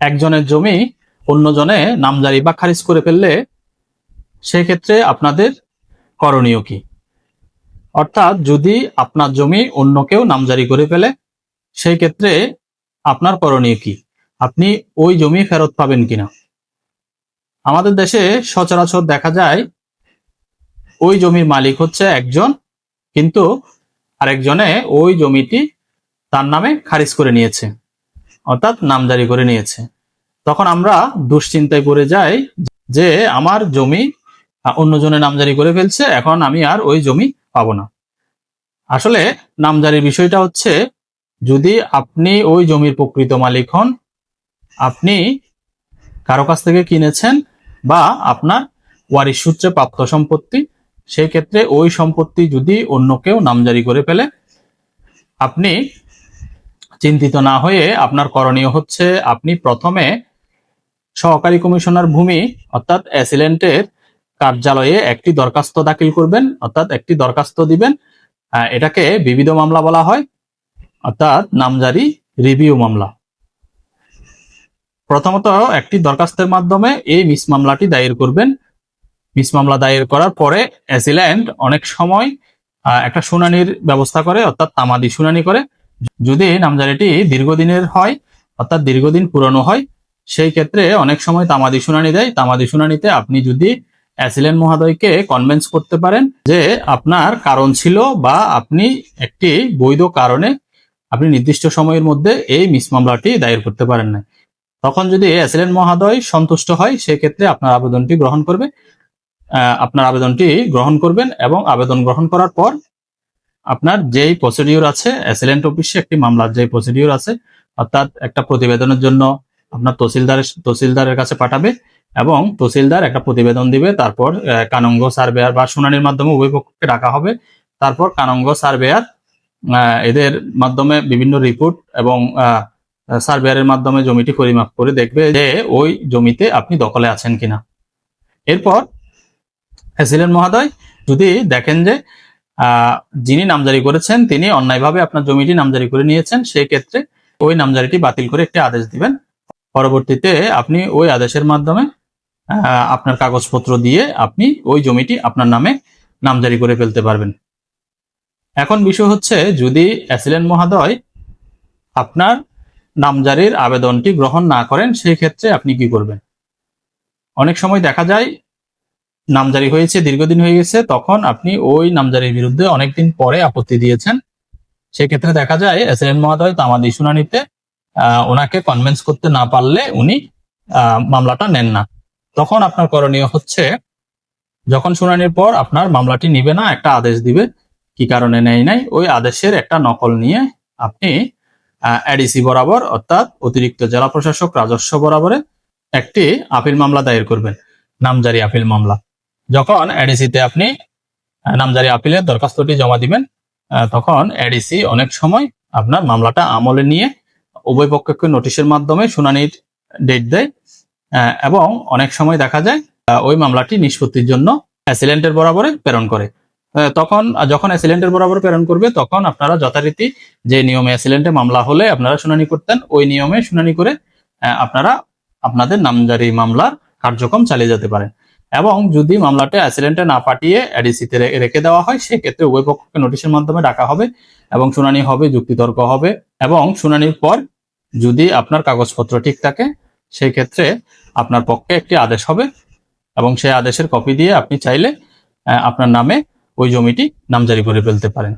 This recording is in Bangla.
একজনের জমি অন্যজনে নামজারি বা খারিজ করে ফেললে সেক্ষেত্রে আপনাদের করণীয় কি? অর্থাৎ যদি আপনার জমি অন্য কেউ নামজারি করে ফেলে সেই ক্ষেত্রে আপনার করণীয় কি? আপনি ওই জমি ফেরত পাবেন কিনা? আমাদের দেশে সচরাচর দেখা যায় ওই জমির মালিক হচ্ছে একজন, কিন্তু আরেকজনে ওই জমিটি তার নামে খারিজ করে নিয়েছে, অর্থাৎ নামজারি করে নিয়েছে। তখন আমরা দুশ্চিন্তায় পড়ে যাই যে আমার জমি অন্যজনে নামজারি করে ফেলছে, এখন আমি আর ওই জমি পাবো না। আসলে নামজারির বিষয়টা হচ্ছে, যদি আপনি ওই জমির প্রকৃত মালিক হন, আপনি কারো কাছ থেকে কিনেছেন বা আপনার ওয়ারিশ সূত্রে প্রাপ্ত সম্পত্তি, সেই ক্ষেত্রে ওই সম্পত্তি যদি অন্য কেউ নামজারি করে ফেলে, আপনি চিন্তিত না হয়ে আপনার করণীয় হচ্ছে আপনি প্রথমে সহকারী কমিশনার ভূমি অর্থাৎ অ্যাসিলেন্টের কার্যালয়ে একটি দরখাস্ত দাখিল করবেন, অর্থাৎ একটি দরখাস্ত দিবেন। এটাকে বিবিধ মামলা বলা হয়, অর্থাৎ নামজারি রিভিউ মামলা। প্রথমত একটি দরখাস্তের মাধ্যমে এই মিস মামলাটি দায়ের করবেন। মিস মামলা দায়ের করার পরে অ্যাসিল্যান্ট অনেক সময় একটা শুনানির ব্যবস্থা করে, অর্থাৎ তামাদি শুনানি করে। যদি নামজারিটি দীর্ঘদিনের হয়, অর্থাৎ দীর্ঘদিন পুরনো হয়, সেই ক্ষেত্রে অনেক সময় তামাদি শুনানি দেয়। তামাদি শুনানিতে আপনি যদি অ্যাসিল্যান্ট মহোদয়কে কনভিন্স করতে পারেন যে আপনার কারণ ছিল বা আপনি একটি বৈধ কারণে আপনি নির্দিষ্ট সময়ের মধ্যে এই মিস মামলাটি দায়ের করতে পারেন না, তখন যদি অ্যাসিল্যান্ট মহোদয় সন্তুষ্ট হয় সেক্ষেত্রে আপনার আবেদনটি গ্রহণ করবে। আপনার আবেদনটি গ্রহণ করবেন এবং আবেদন গ্রহণ করার পর আপনার যেই প্রসিডিউর আছে, অ্যাসিল্যান্ট অফিসে একটি মামলার যে প্রসিডিউর আছে, অর্থাৎ একটা প্রতিবেদনের জন্য আপনার তহসিলদারের কাছে পাঠাবে এবং তহসিলদার একটা প্রতিবেদন দিবে। তারপর কানঙ্গ সার্ভেয়ার বা শুনানির মাধ্যমে উভয় পক্ষকে ডাকা হবে। তারপর কানঙ্গ সার্ভেয়ার এদের মাধ্যমে বিভিন্ন রিপোর্ট এবং সার্ভেয়ারের মাধ্যমে জমিটি পরিমাপ করে দেখবে যে ওই জমিতে আপনি দখলে আছেন কিনা। এরপর অ্যাসিল্যান্ট মহোদয় যদি দেখেন যে যিনি নামজারি করেছেন তিনি অন্যায়ভাবে আপনার জমিটি নামজারি করে নিয়েছেন, সেই ক্ষেত্রে ওই নামজারিটি বাতিল করে একটি আদেশ দিবেন। পরবর্তীতে আপনি ওই আদেশের মাধ্যমে আপনার কাগজপত্র দিয়ে আপনি ওই জমিটি আপনার নামে নামজারি করে ফেলতে পারবেন। এখন বিষয় হচ্ছে, যদি অ্যাসিল্যান্ট মহোদয় আপনার নামজারির আবেদনটি গ্রহণ না করেন সেই ক্ষেত্রে আপনি কি করবেন? অনেক সময় দেখা যায় নামজারি হয়েছে, দীর্ঘদিন হয়ে গেছে, তখন আপনি ওই নামজারির বিরুদ্ধে অনেকদিন পরে আপত্তি দিয়েছেন। সেক্ষেত্রে দেখা যায় অ্যাসিল্যান্ট মহোদয় তামাদি শুনানিতে ওনাকে কনভিন্স করতে না পারলে উনি মামলাটা নেন না। তখন আপনার করণীয় হচ্ছে, যখন শুনানির পর আপনার মামলাটি নিবে না, একটা আদেশ দিবে, কি কারণে নেয় নাই, ওই আদেশের একটা নকল নিয়ে আপনি এডিসি বরাবর, অর্থাৎ অতিরিক্ত জেলা প্রশাসক রাজস্ব বরাবরে একটি আপিল মামলা দায়ের করবেন, নামজারি আপিল মামলা। যখন এডিসিতে আপনি নামজারি আপিলের দরখাস্তটি জমা দিবেন, তখন এডিসি অনেক সময় আপনার মামলাটা আমলে নিয়ে উভয় পক্ষকে নোটিশের মাধ্যমে শুনানির ডেট দেয় এবং অনেক সময় দেখা যায় ওই মামলাটি নিষ্পত্তির জন্য অ্যাসিল্যান্টের বরাবরে প্রেরণ করে। যখন অ্যাসিল্যান্টের বরাবর প্রেরণ করবে তখন আপনারা যথারীতি যে নিয়মে অ্যাসিল্যান্টে মামলা হলে আপনারা শুনানি করতেন, ওই নিয়মে শুনানি করে আপনারা আপনাদের নামজারি মামলার কার্যক্রম চালিয়ে যেতে পারেন। এবং যদি মামলাটা অ্যাসিল্যান্টে না পাঠিয়ে এডিসিতে রেখে দেওয়া হয়, সেক্ষেত্রে উভয় পক্ষকে নোটিশের মাধ্যমে ডাকা হবে এবং শুনানি হবে, যুক্তিতর্ক হবে এবং শুনানির পর যদি আপনার কাগজপত্র ঠিক থাকে সেই ক্ষেত্রে আপনার পক্ষে একটি আদেশ হবে এবং সেই আদেশের কপি দিয়ে আপনি চাইলে আপনার নামে ওই জমিটি নামজারি করে ফেলতে পারেন।